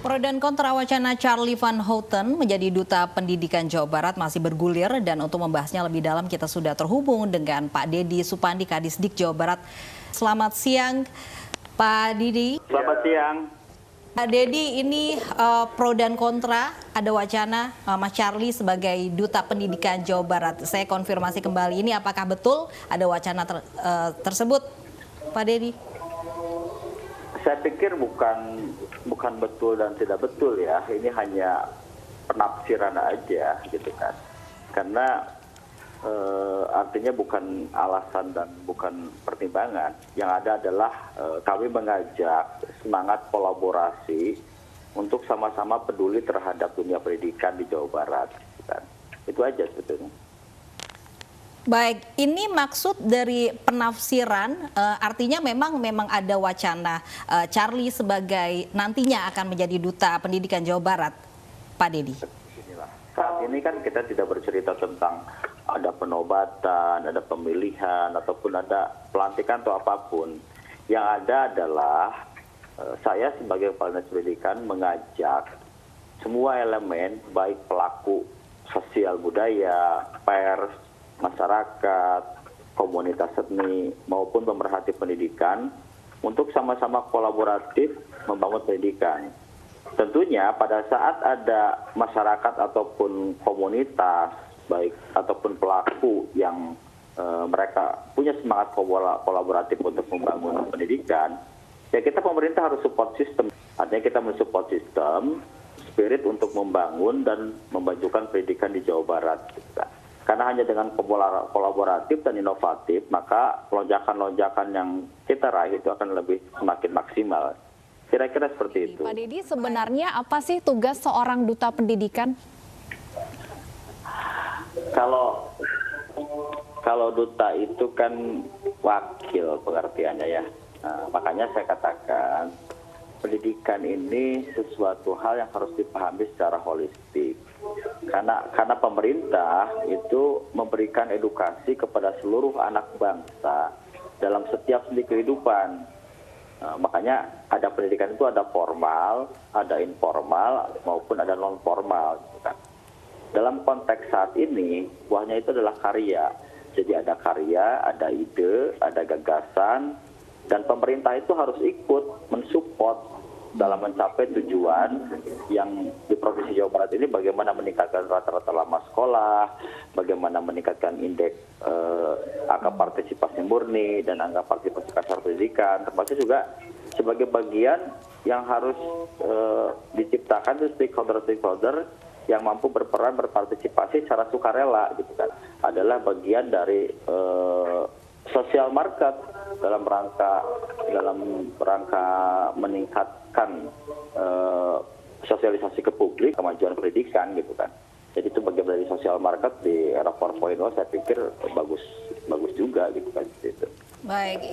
Pro dan kontra wacana Charlie Van Houten menjadi Duta Pendidikan Jawa Barat masih bergulir, dan untuk membahasnya lebih dalam kita sudah terhubung dengan Pak Dedi Supandi, Kadisdik Jawa Barat. Selamat siang, Pak Dedi. Selamat siang. Pak Dedi, ini pro dan kontra, ada wacana Mas Charlie sebagai Duta Pendidikan Jawa Barat. Saya konfirmasi kembali, ini apakah betul ada wacana tersebut, Pak Dedi? Saya pikir bukan betul dan tidak betul ya. Ini hanya penafsiran aja gitu kan. Karena artinya bukan alasan dan bukan pertimbangan. Yang ada adalah kami mengajak semangat kolaborasi untuk sama-sama peduli terhadap dunia pendidikan di Jawa Barat. Gitu kan. Itu aja sebetulnya. Baik, ini maksud dari penafsiran artinya memang ada wacana Charlie sebagai nantinya akan menjadi Duta Pendidikan Jawa Barat, Pak Dedi. Saat ini kan kita tidak bercerita tentang ada penobatan, ada pemilihan, ataupun ada pelantikan atau apapun. Yang ada adalah saya sebagai Kepala Dinas Pendidikan mengajak semua elemen, baik pelaku sosial budaya, pers, masyarakat, komunitas seni, maupun pemerhati pendidikan untuk sama-sama kolaboratif membangun pendidikan. Tentunya pada saat ada masyarakat ataupun komunitas, baik ataupun pelaku yang mereka punya semangat kolaboratif untuk membangun pendidikan, ya kita pemerintah harus support system. Artinya kita mensupport sistem, spirit untuk membangun dan memajukan pendidikan di Jawa Barat. Karena hanya dengan kolaboratif dan inovatif, maka lonjakan-lonjakan yang kita raih itu akan lebih semakin maksimal. Kira-kira seperti itu. Pak Dedi, sebenarnya apa sih tugas seorang duta pendidikan? Kalau duta itu kan wakil pengertiannya ya. Nah, makanya saya katakan pendidikan ini sesuatu hal yang harus dipahami secara holistik. Karena pemerintah itu memberikan edukasi kepada seluruh anak bangsa dalam setiap sendi kehidupan. Makanya ada pendidikan itu ada formal, ada informal, maupun ada non formal. Dalam konteks saat ini, buahnya itu adalah karya. Jadi ada karya, ada ide, ada gagasan, dan pemerintah itu harus ikut mensupport dalam mencapai tujuan yang di Provinsi Jawa Barat ini, bagaimana meningkatkan rata-rata lama sekolah, bagaimana meningkatkan indeks angka partisipasi murni dan angka partisipasi kasar pendidikan, termasuk juga sebagai bagian yang harus diciptakan itu stakeholder yang mampu berpartisipasi secara sukarela gitu kan, adalah bagian dari social market dalam rangka meningkatkan sosialisasi ke publik kemajuan pendidikan gitu kan. Jadi itu bagian dari social market di era 4.0, saya pikir bagus juga gitu kan. Gitu. Baik,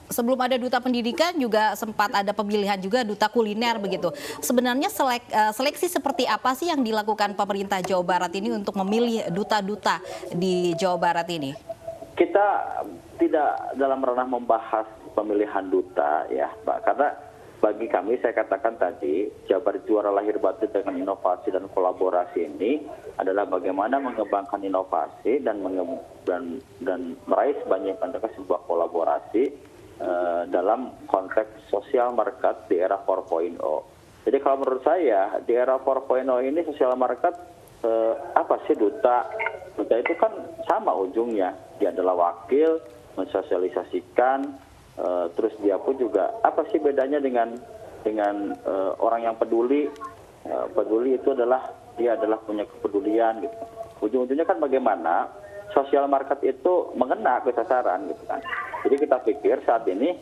sebelum ada Duta Pendidikan juga sempat ada pemilihan juga Duta Kuliner begitu. Sebenarnya seleksi seperti apa sih yang dilakukan pemerintah Jawa Barat ini untuk memilih duta-duta di Jawa Barat ini? Kita tidak dalam ranah membahas pemilihan duta ya Pak, karena bagi kami saya katakan tadi Jabar Juara Lahir Batin dengan inovasi dan kolaborasi ini adalah bagaimana mengembangkan inovasi dan meraih sebanyak-banyaknya sebuah kolaborasi dalam konteks sosial market di era 4.0. Jadi kalau menurut saya di era 4.0 ini sosial market apa sih duta? Duta itu kan sama ujungnya, dia adalah wakil mensosialisasikan, terus dia pun juga apa sih bedanya dengan orang yang peduli? Peduli itu adalah dia adalah punya kepedulian gitu. Ujung-ujungnya kan bagaimana sosial market itu mengena ke sasaran gitu kan. Jadi kita pikir saat ini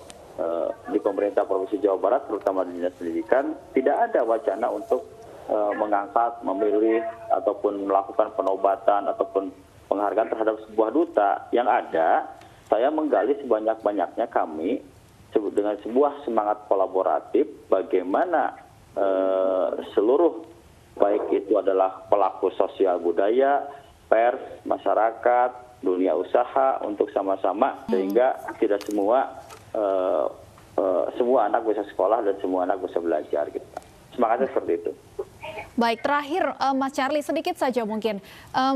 di pemerintah Provinsi Jawa Barat, terutama di Dinas Pendidikan, tidak ada wacana untuk mengangkat, memilih, ataupun melakukan penobatan ataupun penghargaan terhadap sebuah duta. Yang ada, saya menggali sebanyak-banyaknya kami dengan sebuah semangat kolaboratif bagaimana seluruh baik itu adalah pelaku sosial budaya, pers, masyarakat, dunia usaha untuk sama-sama sehingga tidak semua anak bisa sekolah dan semua anak bisa belajar gitu. semangatnya seperti itu. Baik, terakhir Mas Charlie, sedikit saja mungkin.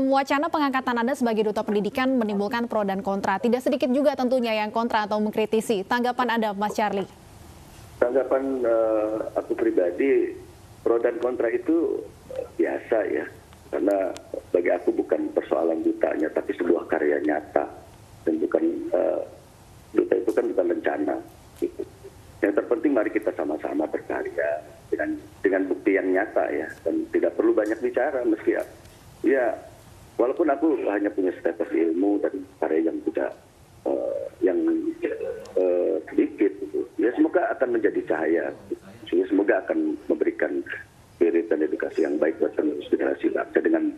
Wacana pengangkatan Anda sebagai duta pendidikan menimbulkan pro dan kontra. Tidak sedikit juga tentunya yang kontra atau mengkritisi. Tanggapan Anda, Mas Charlie? Tanggapan aku pribadi, pro dan kontra itu biasa ya. Karena bagi aku bukan persoalan dutanya, tapi sebuah karya nyata. Dan bukan, duta itu kan bukan rencana. Gitu. Yang terpenting mari kita sama-sama berkarya dengan bukti yang nyata ya, dan tidak perlu banyak bicara meski ya walaupun aku hanya punya status ilmu dan karya yang tidak sedikit gitu. Ya semoga akan menjadi cahaya, ya, semoga akan memberikan spirit dan edukasi yang baik buat generasi bangsa dengan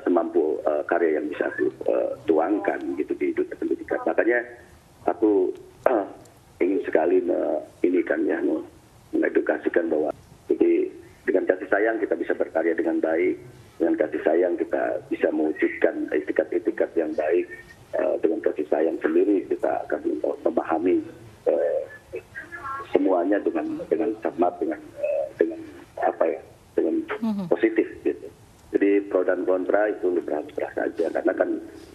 semampu karya yang bisa aku tuangkan gitu di dunia pendidikan. Makanya aku ingin sekali mengedukasikan bahwa jadi dengan kasih sayang kita bisa berkarya dengan baik, dengan kasih sayang kita bisa mewujudkan etikat-etikat yang baik, dengan kasih sayang sendiri kita akan memahami semuanya dengan cermat, dengan positif gitu. Jadi pro dan kontra itu liberal-liberal saja, karena kan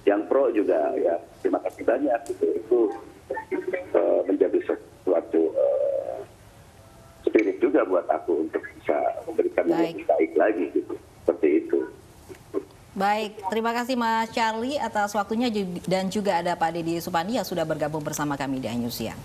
yang pro juga ya terima kasih banyak gitu. Itu menjadi suatu spirit juga buat aku untuk bisa memberikan yang lebih baik lagi gitu. Seperti itu. Baik, terima kasih Mas Charlie atas waktunya dan juga ada Pak Deddy Supandi yang sudah bergabung bersama kami di Anyus Siang.